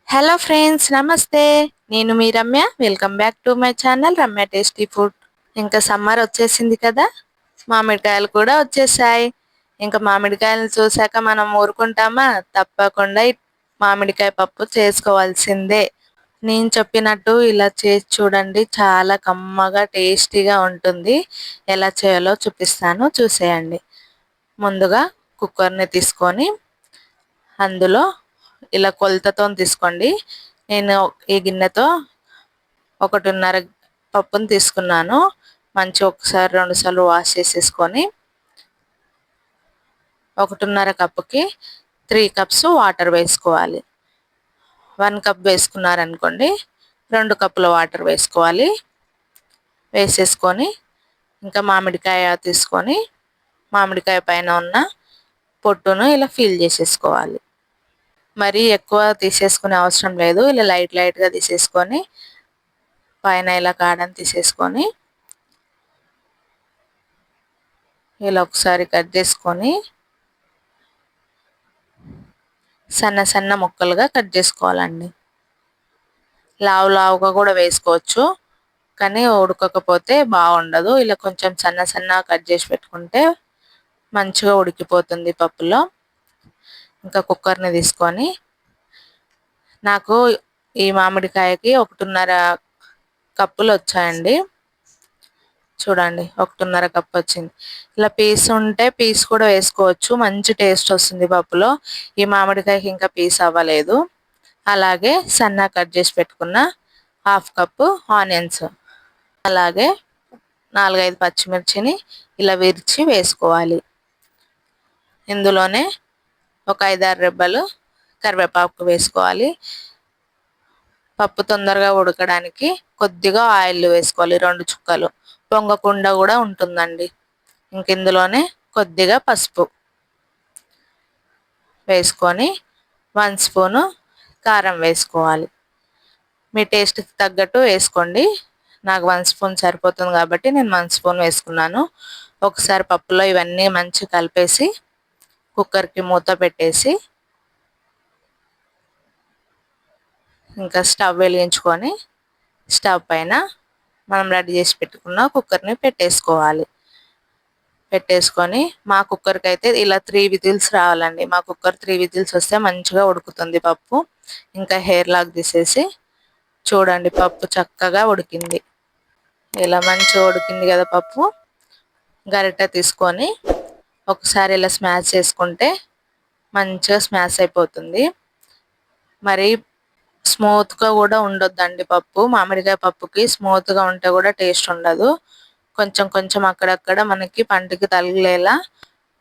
Hello friends, నమస్తే. నేను మీ Ramya. Welcome back to my channel Ramya tasty food. ఇంకా సమ్మర్ వచ్చేసింది కదా, మామిడికాయలు కూడా వచ్చేసాయి. ఇంకా మామిడికాయలను చూసాక మనం ఊరుకుంటామా? తప్పకుండా మామిడికాయ పప్పు చేసుకోవాల్సిందే. నేను చెప్పినట్టు ఇలా చేసి చూడండి, చాలా కమ్మగా టేస్టీగా ఉంటుంది. ఎలా చేయాలో చూపిస్తాను, చూసేయండి. ముందుగా కుక్కర్ని తీసుకొని అందులో ఇలా కొలతతో తీసుకోండి. నేను ఈ గిన్నెతో 1.5 పప్పును తీసుకున్నాను. ఒకసారి 2 సార్లు వాష్ చేసేసుకొని 1.5 కప్పుకి 3 కప్స్ వాటర్ వేసుకోవాలి. 1 కప్ వేసుకున్నారనుకోండి, 2 కప్పుల వాటర్ వేసుకోవాలి. వేసేసుకొని ఇంకా మామిడికాయ తీసుకొని మామిడికాయ పైన ఉన్న పొట్టును ఇలా ఫీల్ చేసేసుకోవాలి. మరీ ఎక్కువ తీసేసుకునే అవసరం లేదు. ఇలా లైట్గా తీసేసుకొని పైన ఇలా కాడని తీసేసుకొని ఇలా ఒకసారి కట్ చేసుకొని సన్న ముక్కలుగా కట్ చేసుకోవాలండి. లావుగా కూడా వేసుకోవచ్చు, కానీ ఉడకకపోతే బాగుండదు. ఇలా కొంచెం సన్నగా కట్ చేసి పెట్టుకుంటే మంచిగా ఉడికిపోతుంది పప్పులో. ఇంకా కుక్కర్ని తీసుకొని నాకు ఈ మామిడికాయకి 1.5 కప్పులు వచ్చాయండి. చూడండి, 1.5 కప్పు వచ్చింది. ఇలా పీస్ ఉంటే పీస్ కూడా వేసుకోవచ్చు, మంచి టేస్ట్ వస్తుంది పప్పులో. ఈ మామిడికాయకి ఇంకా పీస్ అవ్వలేదు. అలాగే సన్నగా కట్ చేసి పెట్టుకున్న 1/2 కప్పు ఆనియన్స్, అలాగే 4-5 పచ్చిమిర్చిని ఇలా విరిచి వేసుకోవాలి. ఇందులోనే ఒక 5-6 రెబ్బలు కరివేపాకు వేసుకోవాలి. పప్పు తొందరగా ఉడకడానికి కొద్దిగా ఆయిల్ వేసుకోవాలి, 2 చుక్కలు. పొంగకుండా కూడా ఉంటుందండి. ఇంక ఇందులోనే కొద్దిగా పసుపు వేసుకొని 1 స్పూను కారం వేసుకోవాలి. మీ టేస్ట్కి తగ్గట్టు వేసుకోండి. నాకు 1 స్పూన్ సరిపోతుంది కాబట్టి నేను 1 స్పూన్ వేసుకున్నాను. ఒకసారి పప్పులో ఇవన్నీ మంచిగా కలిపేసి కుక్కర్కి మూత పెట్టేసి ఇంకా స్టవ్ వెలిగించుకొని స్టవ్ పైన మనం రెడీ చేసి పెట్టుకున్న కుక్కర్ని పెట్టేసుకోవాలి. పెట్టేసుకొని మా కుక్కర్కి అయితే ఇలా 3 విజిల్స్ రావాలండి. మా కుక్కర్ 3 విజిల్స్ వస్తే మంచిగా ఉడుకుతుంది పప్పు. ఇంకా హెయిర్ లాక్ తీసేసి చూడండి, పప్పు చక్కగా ఉడికింది. ఇలా మంచిగా ఉడికింది కదా పప్పు. గరిటె తీసుకొని ఒకసారి ఇలా స్మాష్ చేసుకుంటే మంచిగా స్మాష్ అయిపోతుంది. మరి స్మూత్గా కూడా ఉండొద్దండి పప్పు. మామిడికాయ పప్పుకి స్మూత్గా ఉంటే కూడా టేస్ట్ ఉండదు. కొంచెం అక్కడక్కడ మనకి పంటికి తగిలేలా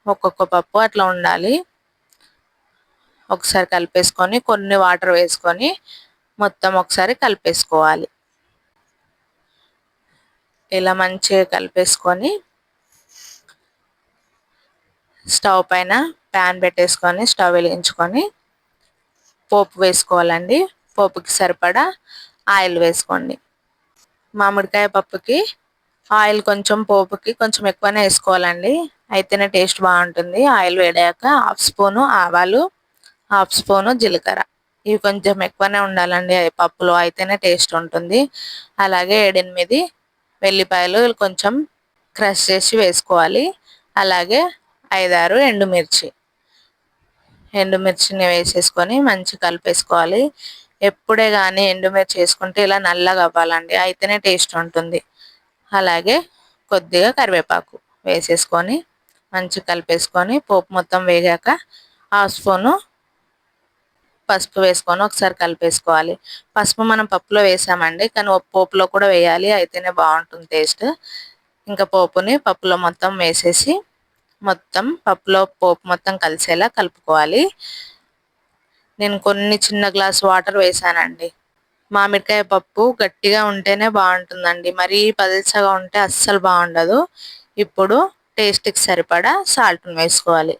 ఒక్కొక్క పప్పు అట్లా ఉండాలి. ఒకసారి కలిపేసుకొని కొన్ని వాటర్ వేసుకొని మొత్తం ఒకసారి కలిపేసుకోవాలి. ఇలా మంచిగా కలిపేసుకొని స్టవ్ పైన ప్యాన్ పెట్టేసుకొని స్టవ్ వెలిగించుకొని పోపు వేసుకోవాలండి. పోపుకి సరిపడా ఆయిల్ వేసుకోండి. మామిడికాయ పప్పుకి ఆయిల్ కొంచెం పోపుకి కొంచెం ఎక్కువనే వేసుకోవాలండి, అయితేనే టేస్ట్ బాగుంటుంది. ఆయిల్ వేడాక 1/2 స్పూను ఆవాలు, 1/2 స్పూను జీలకర్ర, ఇవి కొంచెం ఎక్కువనే ఉండాలండి పప్పులో, అయితేనే టేస్ట్ ఉంటుంది. అలాగే 7-8 వెల్లిపాయలు కొంచెం క్రష్ చేసి వేసుకోవాలి. అలాగే 5-6 ఎండుమిర్చిని వేసేసుకొని మంచిగా కలిపేసుకోవాలి. ఎప్పుడే కానీ ఎండుమిర్చి వేసుకుంటే ఇలా నల్లగా అవ్వాలండి, అయితేనే టేస్ట్ ఉంటుంది. అలాగే కొద్దిగా కరివేపాకు వేసేసుకొని మంచిగా కలిపేసుకొని పోపు మొత్తం వేగాక 1/2 స్పూను పసుపు వేసుకొని ఒకసారి కలిపేసుకోవాలి. పసుపు మనం పప్పులో వేసామండి, కానీ పోపులో కూడా వేయాలి, అయితేనే బాగుంటుంది టేస్ట్. ఇంకా పోపుని పప్పులో మొత్తం వేసేసి మొత్తం పప్పులో పోపు మొత్తం కలిసేలా కలుపుకోవాలి. నేను కొన్ని చిన్న గ్లాస్ వాటర్ వేసానండి. మామిడికాయ పప్పు గట్టిగా ఉంటేనే బాగుంటుందండి, మరీ పల్చగా ఉంటే అస్సలు బాగుండదు. ఇప్పుడు టేస్ట్కి సరిపడా సాల్ట్ని వేసుకోవాలి.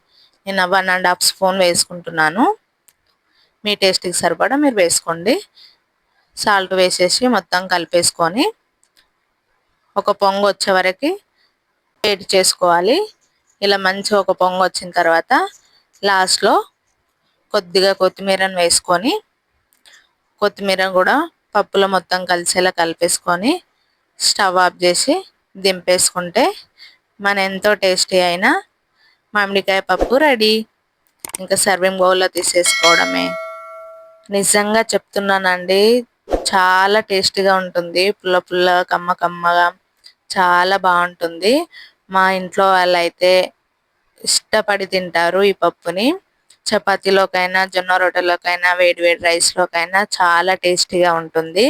నేను 1.5 స్పూన్ వేసుకుంటున్నాను. మీ టేస్ట్కి సరిపడా మీరు వేసుకోండి. సాల్ట్ వేసేసి మొత్తం కలిపేసుకొని ఒక పొంగు వచ్చే వరకు వేడి చేసుకోవాలి. ఇలా మంచిగా ఒక పొంగు వచ్చిన తర్వాత లాస్ట్లో కొద్దిగా కొత్తిమీరను వేసుకొని కొత్తిమీర కూడా పప్పులో మొత్తం కలిసేలా కలిపేసుకొని స్టవ్ ఆఫ్ చేసి దింపేసుకుంటే మన ఎంతో టేస్టీ అయిన మామిడికాయ పప్పు రెడీ. ఇంకా సర్వింగ్ బౌల్లో తీసేసుకోవడమే. నిజంగా చెప్తున్నానండి, చాలా టేస్టీగా ఉంటుంది. పుల్ల పుల్లగా కమ్మ కమ్మగా చాలా బాగుంటుంది. మా ఇంట్లో వాళ్ళైతే ఇష్టపడి తింటారు ఈ పప్పుని. చపాతీలోకైనా జొన్న రొట్టెలోకైనా వేడి వేడి రైస్లోకైనా చాలా టేస్టీగా ఉంటుంది.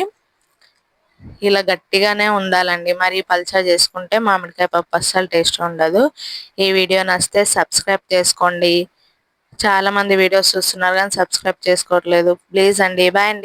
ఇలా గట్టిగానే ఉండాలండి, మరి పల్చగా చేసుకుంటే మామిడికాయ పప్పు అస్సలు టేస్ట్ ఉండదు. ఈ వీడియో నచ్చితే సబ్స్క్రైబ్ చేసుకోండి. చాలా మంది వీడియోస్ చూస్తున్నారు కానీ సబ్స్క్రైబ్ చేసుకోవట్లేదు. ప్లీజ్ అండి. బాయ్ అండి.